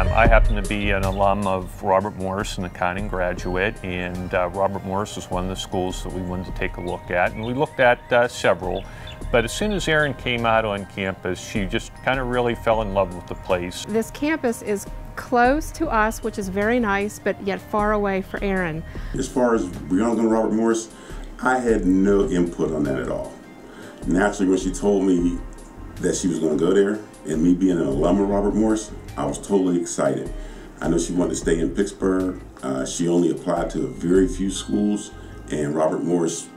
I happen to be an alum of Robert Morris, an accounting graduate, and Robert Morris is one of the schools that we wanted to take a look at, and we looked at several. But as soon as Erin came out on campus, she just kind of really fell in love with the place. This campus is close to us, which is very nice, but yet far away for Erin. As far as Brianna going to Robert Morris, I had no input on that at all. Naturally, when she told me that she was going to go there, and me being an alum of Robert Morris, I was totally excited. I know she wanted to stay in Pittsburgh. She only applied to very few schools, and Robert Morris,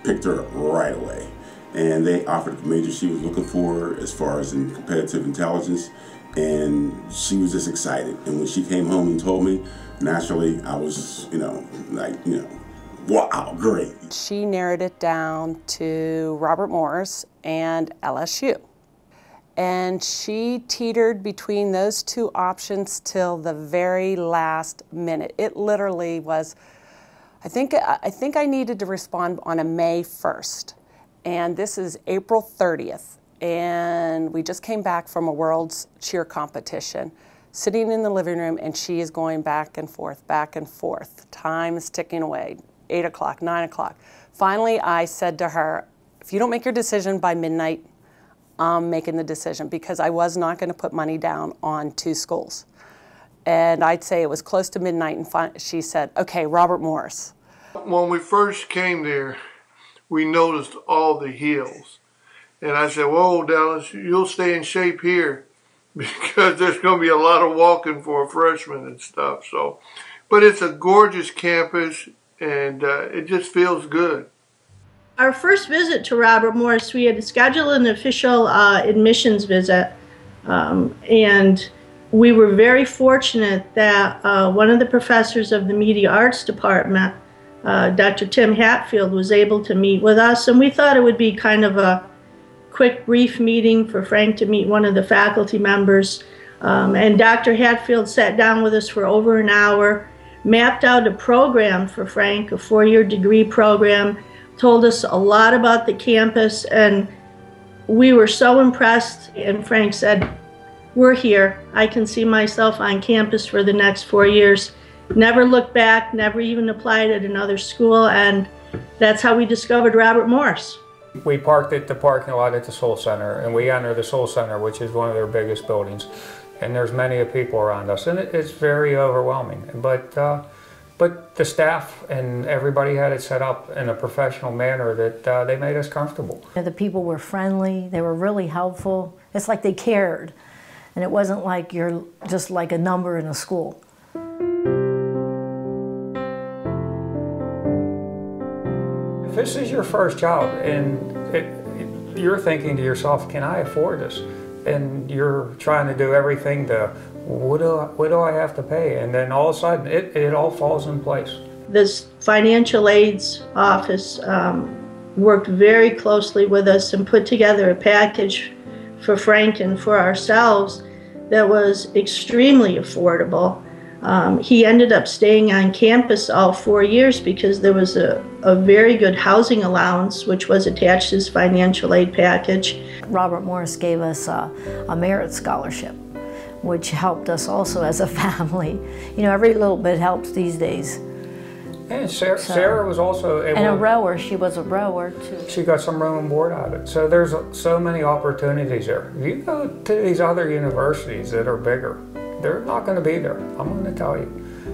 picked her right away. And they offered the major she was looking for as far as in competitive intelligence, and she was just excited. And when she came home and told me, naturally, I was, wow, great. She narrowed it down to Robert Morris and LSU. And she teetered between those two options till the very last minute. It literally was, I think I needed to respond on a May 1st. And this is April 30th. And we just came back from a world's cheer competition, sitting in the living room, and she is going back and forth, back and forth. Time is ticking away, 8 o'clock, 9 o'clock. Finally, I said to her, if you don't make your decision by midnight, I'm making the decision, because I was not going to put money down on two schools. And I'd say it was close to midnight, and she said, okay, Robert Morris. When we first came there, we noticed all the hills. And I said, whoa, Dallas, you'll stay in shape here, because there's going to be a lot of walking for a freshman and stuff. So, but it's a gorgeous campus, and it just feels good. Our first visit to Robert Morris, we had scheduled an official admissions visit, and we were very fortunate that one of the professors of the Media Arts Department, Dr. Tim Hatfield, was able to meet with us, and we thought it would be kind of a quick, brief meeting for Frank to meet one of the faculty members. And Dr. Hatfield sat down with us for over an hour, mapped out a program for Frank, a 4-year degree program, told us a lot about the campus, and we were so impressed. And Frank said, we're here. I can see myself on campus for the next 4 years. Never looked back, never even applied at another school, and that's how we discovered Robert Morris. We parked at the parking lot at the Soul Center, and we entered the Soul Center, which is one of their biggest buildings, and there's many people around us, and it's very overwhelming. But the staff and everybody had it set up in a professional manner that they made us comfortable. The people were friendly, they were really helpful. It's like they cared, and it wasn't like you're just like a number in a school. If this is your first job and you're thinking to yourself, can I afford this? And you're trying to do everything to, what do I have to pay? And then all of a sudden, it all falls in place. This financial aids office worked very closely with us and put together a package for Frank and for ourselves that was extremely affordable. He ended up staying on campus all 4 years because there was a very good housing allowance, which was attached to his financial aid package. Robert Morris gave us a merit scholarship, which helped us also as a family. Every little bit helps these days. And Sarah was also able and a rower. She was a rower too. She got some room and board out of it. So there's so many opportunities there. If you go to these other universities that are bigger, they're not going to be there. I'm going to tell you.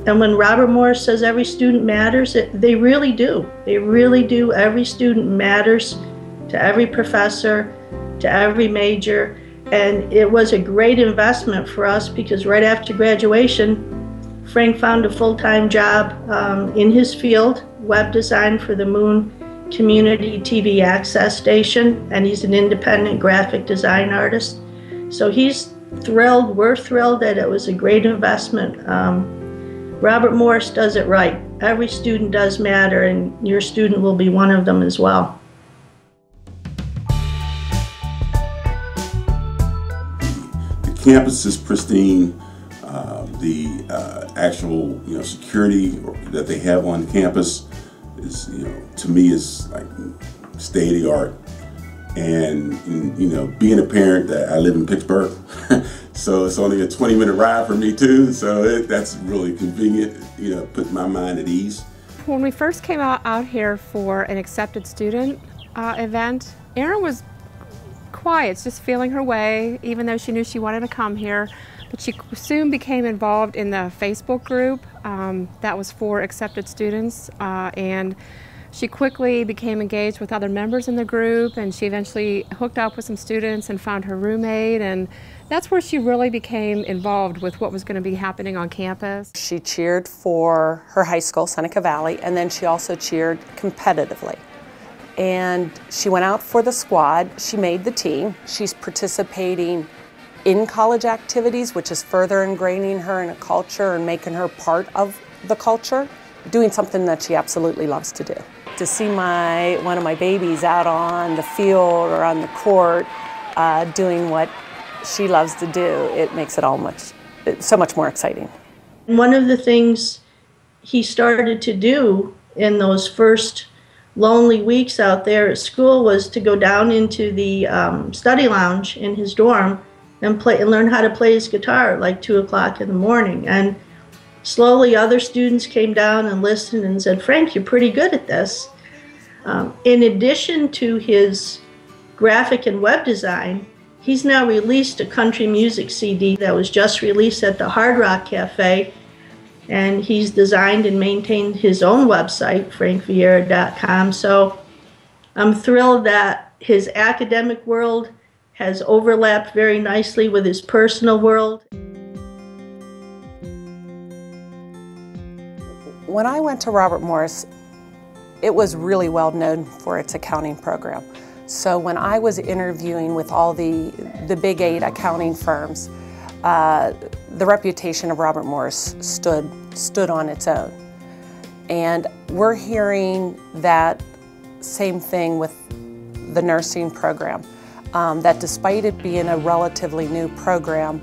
And when Robert Morris says every student matters, they really do. They really do. Every student matters to every professor, to every major. And it was a great investment for us because right after graduation, Frank found a full-time job in his field, web design for the Moon Community TV Access Station, and he's an independent graphic design artist. So he's thrilled, we're thrilled that it was a great investment. Robert Morris does it right. Every student does matter, and your student will be one of them as well. The campus is pristine. The actual security that they have on campus is to me is like state of the art. And being a parent, that I live in Pittsburgh, So it's only a 20-minute ride for me too, so that's really convenient, you know, put my mind at ease. When we first came out here for an accepted student event, Erin was quiet, just feeling her way, even though she knew she wanted to come here. But she soon became involved in the Facebook group that was for accepted students, and she quickly became engaged with other members in the group, and she eventually hooked up with some students and found her roommate, and that's where she really became involved with what was going to be happening on campus. She cheered for her high school, Seneca Valley, and then she also cheered competitively. And she went out for the squad. She made the team. She's participating in college activities, which is further ingraining her in a culture and making her part of the culture, doing something that she absolutely loves to do. To see one of my babies out on the field or on the court doing what she loves to do, it makes it all so much more exciting. One of the things he started to do in those first lonely weeks out there at school was to go down into the study lounge in his dorm and learn how to play his guitar at like 2 o'clock in the morning. And slowly other students came down and listened and said, "Frank, you're pretty good at this." In addition to his graphic and web design, he's now released a country music CD that was just released at the Hard Rock Cafe, and he's designed and maintained his own website, frankvieira.com. So I'm thrilled that his academic world has overlapped very nicely with his personal world. When I went to Robert Morris, it was really well known for its accounting program. So when I was interviewing with all the Big 8 accounting firms, the reputation of Robert Morris stood on its own. And we're hearing that same thing with the nursing program, that despite it being a relatively new program,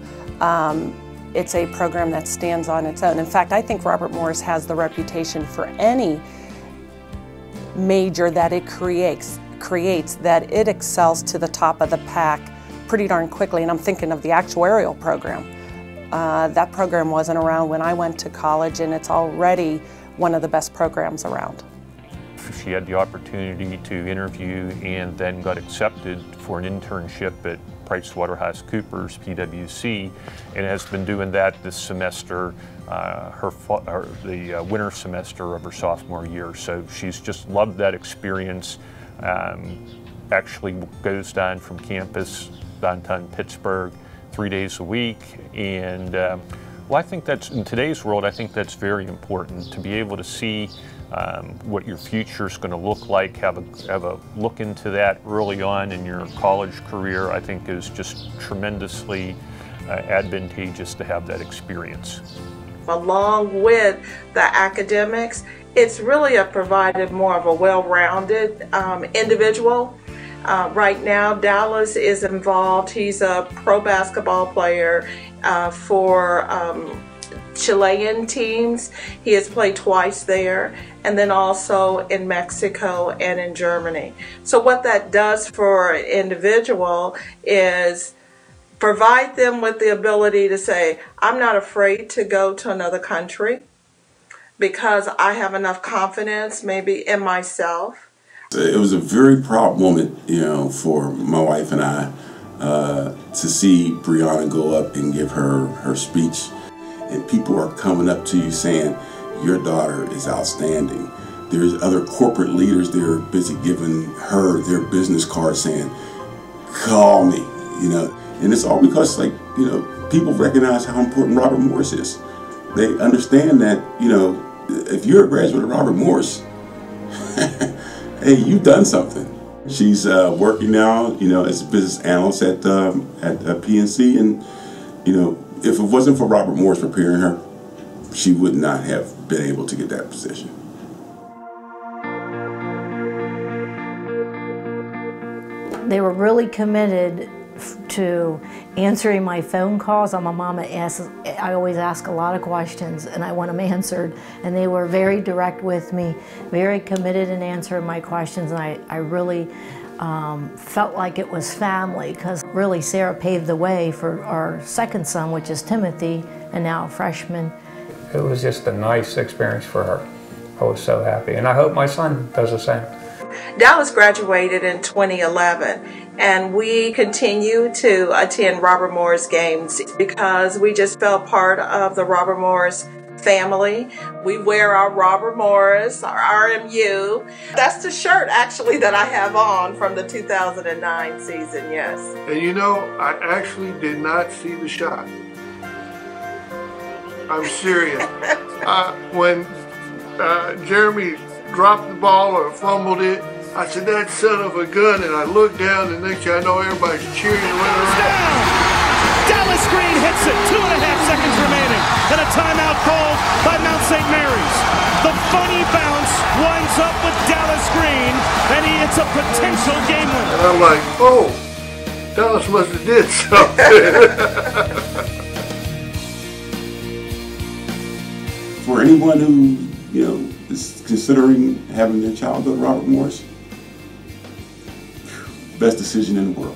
it's a program that stands on its own. In fact, I think Robert Morris has the reputation for any major that it creates that it excels to the top of the pack pretty darn quickly. And I'm thinking of the actuarial program. That program wasn't around when I went to college, and it's already one of the best programs around. She had the opportunity to interview and then got accepted for an internship at PricewaterhouseCoopers, PwC, and has been doing that this semester, the winter semester of her sophomore year. So she's just loved that experience. Actually goes down from campus, downtown Pittsburgh, 3 days a week, and well, I think that's, in today's world, I think that's very important to be able to see what your future is going to look like, have a look into that early on in your college career. I think is just tremendously advantageous to have that experience. Along with the academics, it's really provided more of a well-rounded individual. Right now, Dallas is involved. He's a pro basketball player for Chilean teams. He has played twice there, and then also in Mexico and in Germany. So what that does for an individual is provide them with the ability to say, I'm not afraid to go to another country because I have enough confidence maybe in myself. It was a very proud moment, you know, for my wife and I to see Brianna go up and give her speech. And people are coming up to you saying, your daughter is outstanding. There's other corporate leaders there busy giving her their business card saying, call me, you know. And it's all because, like, you know, people recognize how important Robert Morris is. They understand that, you know, if you're a graduate of Robert Morris, hey, you've done something. She's working now, you know, as a business analyst at PNC, and, you know, if it wasn't for Robert Morris preparing her, she would not have been able to get that position. They were really committed to answering my phone calls. I'm a mom that I always ask a lot of questions and I want them answered. And they were very direct with me, very committed in answering my questions, and I really felt like it was family, because really Sarah paved the way for our second son, which is Timothy, and now a freshman. It was just a nice experience for her. I was so happy, and I hope my son does the same. Dallas graduated in 2011, and we continue to attend Robert Morris games because we just felt part of the Robert Morris family. We wear our Robert Morris, our RMU. That's the shirt actually that I have on from the 2009 season, yes. And you know, I actually did not see the shot. I'm serious. When Jeremy dropped the ball or fumbled it, I said, that son of a gun, and I looked down, and next thing I know, everybody's cheering and running around. Dallas Green hits it, 2.5 seconds remaining, and a timeout called by Mount St. Mary's. The funny bounce winds up with Dallas Green, and it's a potential game winner. And I'm like, oh, Dallas must have did something. For anyone who, is considering having their child go to Robert Morris, best decision in the world.